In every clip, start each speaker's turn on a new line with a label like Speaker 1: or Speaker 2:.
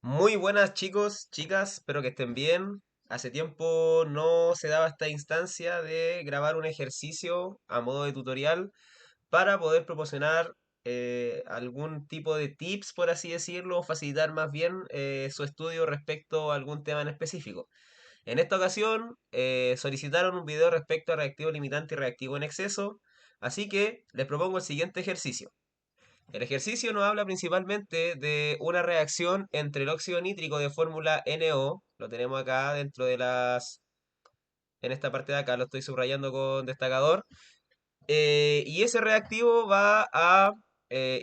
Speaker 1: Muy buenas chicos, chicas, espero que estén bien. Hace tiempo no se daba esta instancia de grabar un ejercicio a modo de tutorial para poder proporcionar algún tipo de tips, por así decirlo, o facilitar más bien su estudio respecto a algún tema en específico. En esta ocasión solicitaron un video respecto a reactivo limitante y reactivo en exceso, así que les propongo el siguiente ejercicio. El ejercicio nos habla principalmente de una reacción entre el óxido nítrico de fórmula NO, lo tenemos acá dentro de en esta parte de acá lo estoy subrayando con destacador, y ese reactivo va a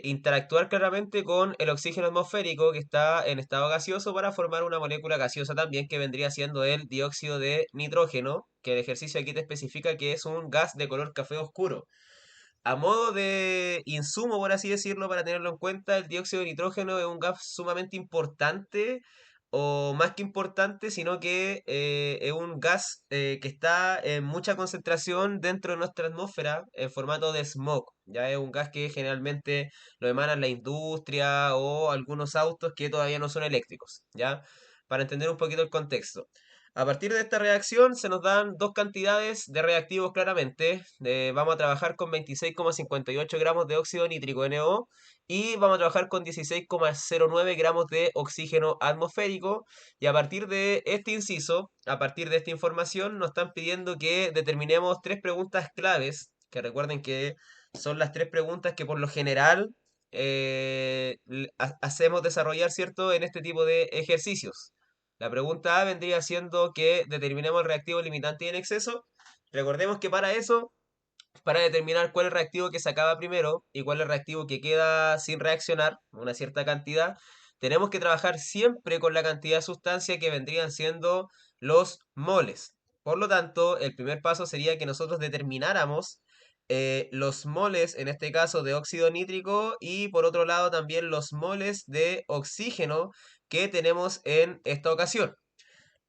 Speaker 1: interactuar claramente con el oxígeno atmosférico que está en estado gaseoso para formar una molécula gaseosa también que vendría siendo el dióxido de nitrógeno, que el ejercicio aquí te especifica que es un gas de color café oscuro. A modo de insumo, por así decirlo, para tenerlo en cuenta, el dióxido de nitrógeno es un gas sumamente importante, o más que importante, sino que es un gas que está en mucha concentración dentro de nuestra atmósfera en formato de smog. Ya es un gas que generalmente lo emanan la industria o algunos autos que todavía no son eléctricos, ¿ya? Para entender un poquito el contexto. A partir de esta reacción se nos dan dos cantidades de reactivos claramente. Vamos a trabajar con 26,58 gramos de óxido nítrico NO y vamos a trabajar con 16,09 gramos de oxígeno atmosférico. Y a partir de este inciso, a partir de esta información, nos están pidiendo que determinemos tres preguntas claves, que recuerden que son las tres preguntas que por lo general hacemos desarrollar, ¿cierto?, en este tipo de ejercicios. La pregunta A vendría siendo que determinemos el reactivo limitante y en exceso. Recordemos que para eso, para determinar cuál es el reactivo que se acaba primero y cuál es el reactivo que queda sin reaccionar, una cierta cantidad, tenemos que trabajar siempre con la cantidad de sustancia que vendrían siendo los moles. Por lo tanto, el primer paso sería que nosotros determináramos los moles, en este caso de óxido nítrico, y por otro lado también los moles de oxígeno que tenemos en esta ocasión.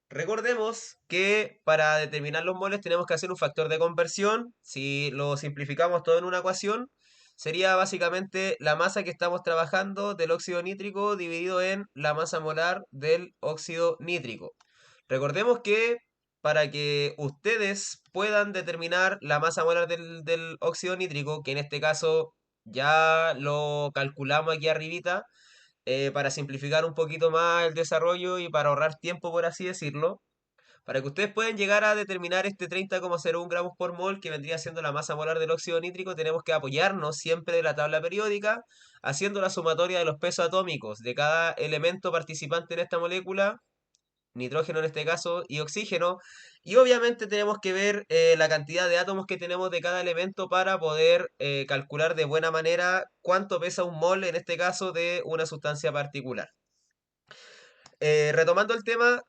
Speaker 1: Recordemos que para determinar los moles tenemos que hacer un factor de conversión. Si lo simplificamos todo en una ecuación, sería básicamente la masa que estamos trabajando del óxido nítrico dividido en la masa molar del óxido nítrico. Recordemos que para que ustedes puedan determinar la masa molar del óxido nítrico, que en este caso ya lo calculamos aquí arribita, para simplificar un poquito más el desarrollo y para ahorrar tiempo, por así decirlo, para que ustedes puedan llegar a determinar este 30,01 gramos por mol, que vendría siendo la masa molar del óxido nítrico, tenemos que apoyarnos siempre de la tabla periódica, haciendo la sumatoria de los pesos atómicos de cada elemento participante en esta molécula, nitrógeno en este caso, y oxígeno. Y obviamente tenemos que ver la cantidad de átomos que tenemos de cada elemento para poder calcular de buena manera cuánto pesa un mol, en este caso, de una sustancia particular. Retomando el tema,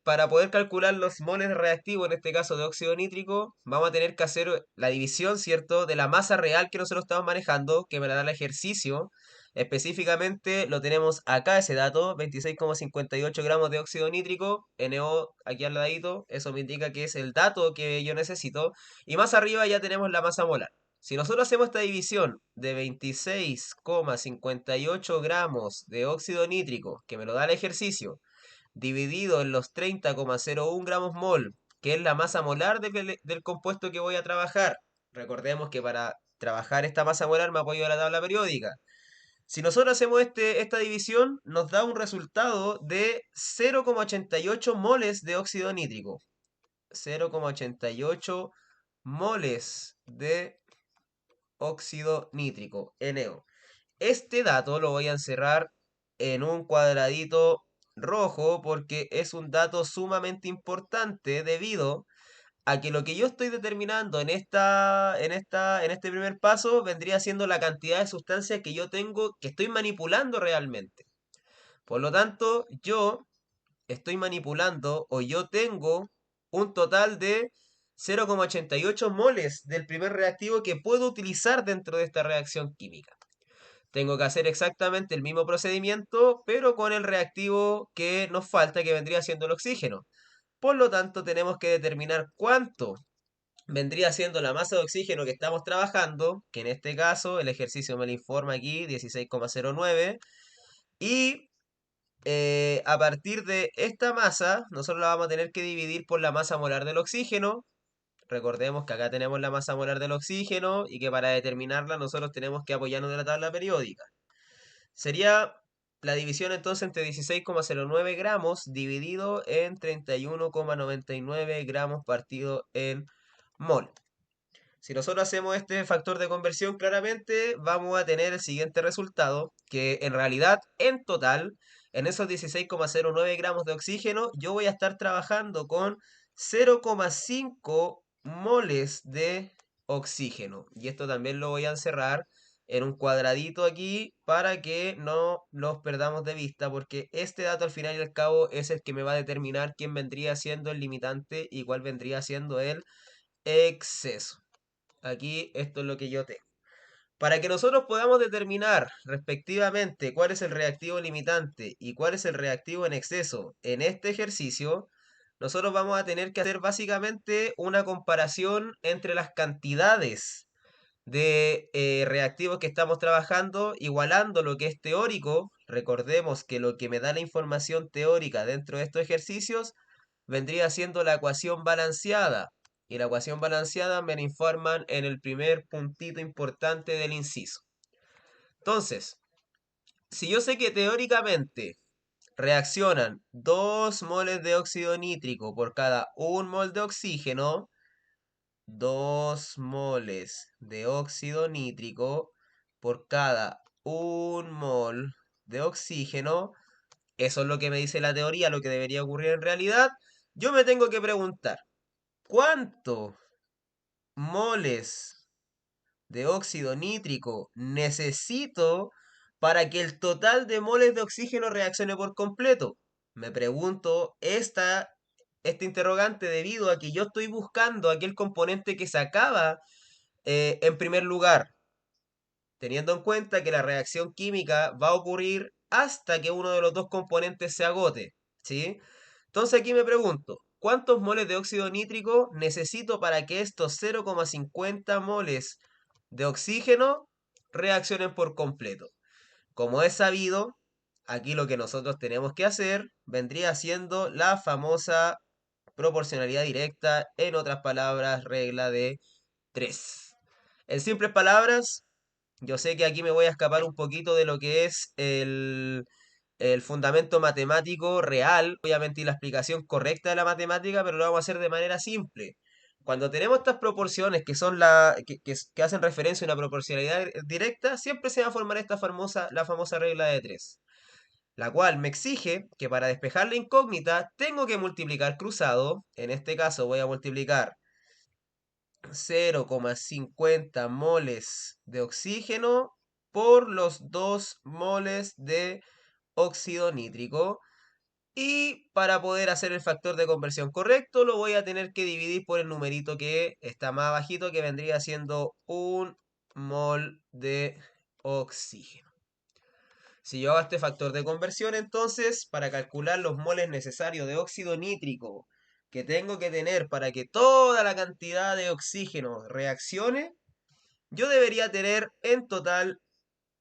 Speaker 1: para poder calcular los moles reactivos, en este caso de óxido nítrico, vamos a tener que hacer la división, ¿cierto?, de la masa real que nosotros estamos manejando, que me la da el ejercicio. Específicamente lo tenemos acá, ese dato, 26,58 gramos de óxido nítrico, NO aquí al ladito, eso me indica que es el dato que yo necesito. Y más arriba ya tenemos la masa molar. Si nosotros hacemos esta división de 26,58 gramos de óxido nítrico, que me lo da el ejercicio, dividido en los 30,01 gramos mol, que es la masa molar del compuesto que voy a trabajar, recordemos que para trabajar esta masa molar me apoyo a la tabla periódica. Si nosotros hacemos esta división, nos da un resultado de 0,88 moles de óxido nítrico. 0,88 moles de óxido nítrico, NO. Este dato lo voy a encerrar en un cuadradito rojo porque es un dato sumamente importante debido a que lo que yo estoy determinando en este primer paso vendría siendo la cantidad de sustancia que yo tengo, que estoy manipulando realmente. Por lo tanto, yo estoy manipulando o yo tengo un total de 0,88 moles del primer reactivo que puedo utilizar dentro de esta reacción química. Tengo que hacer exactamente el mismo procedimiento, pero con el reactivo que nos falta, que vendría siendo el oxígeno. Por lo tanto, tenemos que determinar cuánto vendría siendo la masa de oxígeno que estamos trabajando, que en este caso el ejercicio me lo informa aquí, 16,09, y A partir de esta masa, nosotros la vamos a tener que dividir por la masa molar del oxígeno. Recordemos que acá tenemos la masa molar del oxígeno y que para determinarla nosotros tenemos que apoyarnos de la tabla periódica. Sería la división entonces entre 16,09 gramos dividido en 31,99 gramos partido en mol. Si nosotros hacemos este factor de conversión, claramente vamos a tener el siguiente resultado, que en realidad, en total, en esos 16,09 gramos de oxígeno, yo voy a estar trabajando con 0,5 moles de oxígeno. Y esto también lo voy a encerrar en un cuadradito aquí para que no los perdamos de vista, porque este dato al final y al cabo es el que me va a determinar quién vendría siendo el limitante y cuál vendría siendo el exceso. Aquí esto es lo que yo tengo. Para que nosotros podamos determinar respectivamente cuál es el reactivo limitante y cuál es el reactivo en exceso en este ejercicio, nosotros vamos a tener que hacer básicamente una comparación entre las cantidades de reactivos que estamos trabajando, igualando lo que es teórico. Recordemos que lo que me da la información teórica dentro de estos ejercicios vendría siendo la ecuación balanceada. Y la ecuación balanceada me la informan en el primer puntito importante del inciso. Entonces, si yo sé que teóricamente reaccionan 2 moles de óxido nítrico por cada 1 mol de oxígeno, 2 moles de óxido nítrico por cada 1 mol de oxígeno, eso es lo que me dice la teoría, lo que debería ocurrir en realidad. Yo me tengo que preguntar, ¿cuánto moles de óxido nítrico necesito para que el total de moles de oxígeno reaccione por completo? Me pregunto este interrogante debido a que yo estoy buscando aquel componente que se acaba en primer lugar, teniendo en cuenta que la reacción química va a ocurrir hasta que uno de los dos componentes se agote, ¿sí? Entonces aquí me pregunto, ¿cuántos moles de óxido nítrico necesito para que estos 0,50 moles de oxígeno reaccionen por completo? Como es sabido, aquí lo que nosotros tenemos que hacer vendría siendo la famosa proporcionalidad directa, en otras palabras, regla de 3. En simples palabras, yo sé que aquí me voy a escapar un poquito de lo que es el fundamento matemático real, obviamente, y la explicación correcta de la matemática, pero lo vamos a hacer de manera simple. Cuando tenemos estas proporciones que son que hacen referencia a una proporcionalidad directa, siempre se va a formar la famosa regla de 3, la cual me exige que para despejar la incógnita tengo que multiplicar cruzado. En este caso voy a multiplicar 0,50 moles de oxígeno por los 2 moles de óxido nítrico. Y para poder hacer el factor de conversión correcto, lo voy a tener que dividir por el numerito que está más abajito, que vendría siendo 1 mol de oxígeno. Si yo hago este factor de conversión, entonces, para calcular los moles necesarios de óxido nítrico que tengo que tener para que toda la cantidad de oxígeno reaccione, yo debería tener en total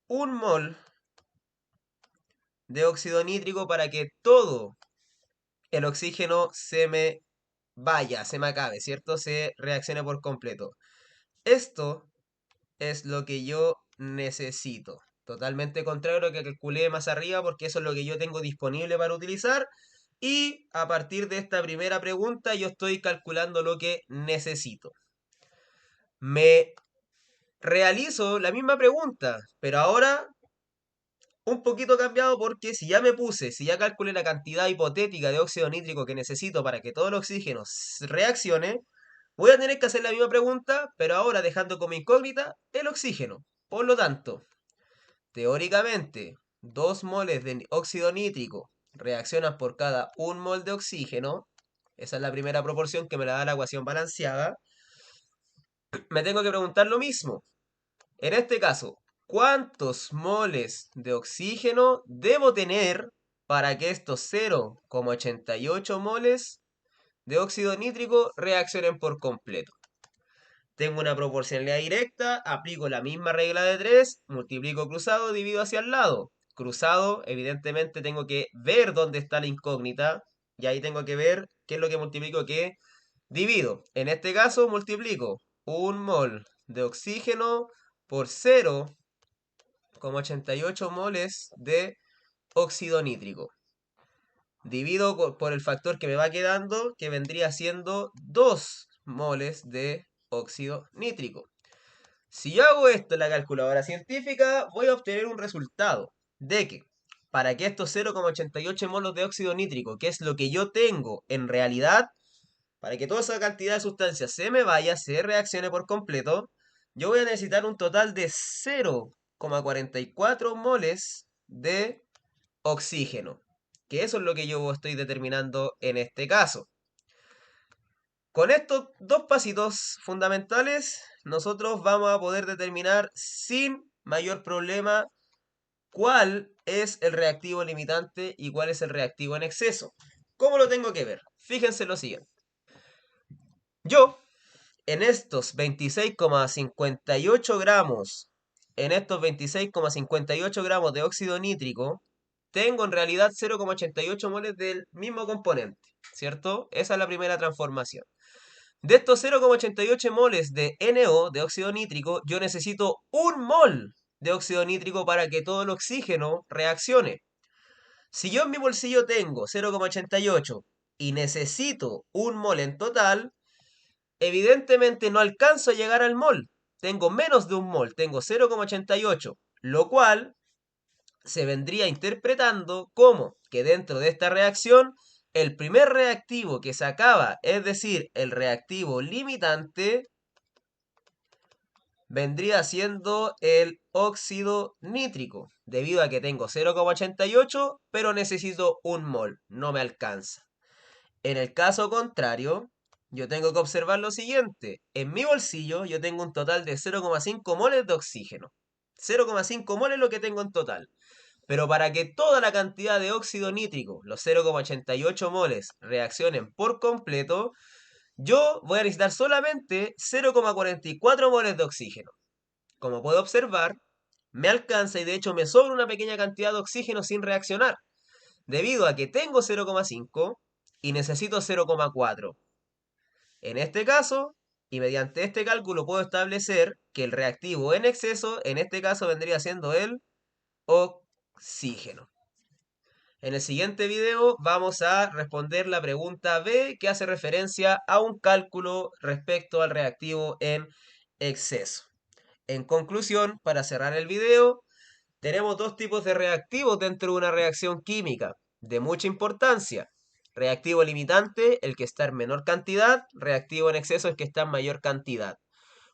Speaker 1: 1 mol de óxido nítrico para que todo el oxígeno se me vaya, se me acabe, ¿cierto? Se reaccione por completo. Esto es lo que yo necesito. Totalmente contrario a lo que calculé más arriba, porque eso es lo que yo tengo disponible para utilizar. Y a partir de esta primera pregunta, yo estoy calculando lo que necesito. Me realizo la misma pregunta, pero ahora un poquito cambiado, porque si ya calculé la cantidad hipotética de óxido nítrico que necesito para que todo el oxígeno reaccione, voy a tener que hacer la misma pregunta, pero ahora dejando como incógnita el oxígeno. Por lo tanto, teóricamente, 2 moles de óxido nítrico reaccionan por cada 1 mol de oxígeno. Esa es la primera proporción que me la da la ecuación balanceada. Me tengo que preguntar lo mismo. En este caso, ¿cuántos moles de oxígeno debo tener para que estos 0,88 moles de óxido nítrico reaccionen por completo? Tengo una proporcionalidad directa, aplico la misma regla de 3, multiplico cruzado, divido hacia el lado. cruzado, evidentemente tengo que ver dónde está la incógnita y ahí tengo que ver qué es lo que multiplico, qué divido. En este caso multiplico 1 mol de oxígeno por 0,88 moles de óxido nítrico. Divido por el factor que me va quedando, que vendría siendo 2 moles de óxido nítrico. Si yo hago esto en la calculadora científica, voy a obtener un resultado de que para que estos 0,88 molos de óxido nítrico, que es lo que yo tengo en realidad, para que toda esa cantidad de sustancia se me vaya, se reaccione por completo, yo voy a necesitar un total de 0,44 moles de oxígeno, que eso es lo que yo estoy determinando en este caso. Con estos dos pasitos fundamentales, nosotros vamos a poder determinar sin mayor problema cuál es el reactivo limitante y cuál es el reactivo en exceso. ¿Cómo lo tengo que ver? Fíjense lo siguiente. Yo, en estos 26,58 gramos, de óxido nítrico, tengo en realidad 0,88 moles del mismo componente, ¿cierto? Esa es la primera transformación. De estos 0,88 moles de NO, de óxido nítrico, yo necesito 1 mol de óxido nítrico para que todo el oxígeno reaccione. Si yo en mi bolsillo tengo 0,88 y necesito 1 mol en total, evidentemente no alcanzo a llegar al mol. Tengo menos de 1 mol, tengo 0,88, lo cual se vendría interpretando como que dentro de esta reacción el primer reactivo que se acaba, es decir, el reactivo limitante, vendría siendo el óxido nítrico, debido a que tengo 0,88, pero necesito 1 mol, no me alcanza. En el caso contrario, yo tengo que observar lo siguiente. En mi bolsillo yo tengo un total de 0,5 moles de oxígeno. 0,5 moles es lo que tengo en total. Pero para que toda la cantidad de óxido nítrico, los 0,88 moles, reaccionen por completo, yo voy a necesitar solamente 0,44 moles de oxígeno. Como puedo observar, me alcanza y de hecho me sobra una pequeña cantidad de oxígeno sin reaccionar, debido a que tengo 0,5 y necesito 0,4. En este caso, y mediante este cálculo puedo establecer que el reactivo en exceso, en este caso vendría siendo el oxígeno. En el siguiente video vamos a responder la pregunta B, que hace referencia a un cálculo respecto al reactivo en exceso. En conclusión, para cerrar el video, tenemos dos tipos de reactivos dentro de una reacción química de mucha importancia. Reactivo limitante, el que está en menor cantidad; reactivo en exceso, el que está en mayor cantidad.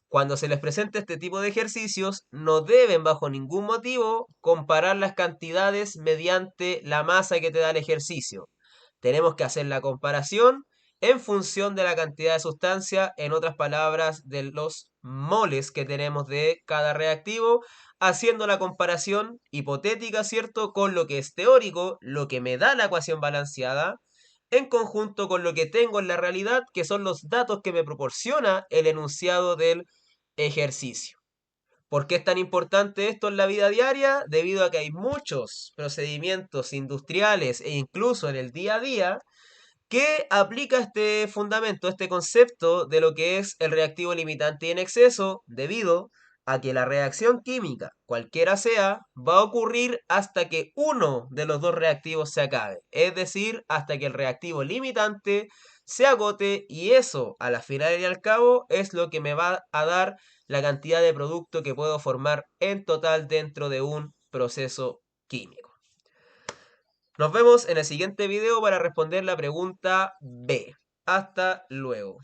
Speaker 1: Cuando se les presenta este tipo de ejercicios, no deben bajo ningún motivo comparar las cantidades mediante la masa que te da el ejercicio. Tenemos que hacer la comparación en función de la cantidad de sustancia, en otras palabras, de los moles que tenemos de cada reactivo, haciendo la comparación hipotética, ¿cierto?, con lo que es teórico, lo que me da la ecuación balanceada, en conjunto con lo que tengo en la realidad, que son los datos que me proporciona el enunciado del ejercicio. ¿Por qué es tan importante esto en la vida diaria? Debido a que hay muchos procedimientos industriales e incluso en el día a día que aplica este fundamento, este concepto de lo que es el reactivo limitante y en exceso, debido a que la reacción química, cualquiera sea, va a ocurrir hasta que uno de los dos reactivos se acabe, es decir, hasta que el reactivo limitante se agote, y eso, a la final y al cabo, es lo que me va a dar la cantidad de producto que puedo formar en total dentro de un proceso químico. Nos vemos en el siguiente video para responder la pregunta B. Hasta luego.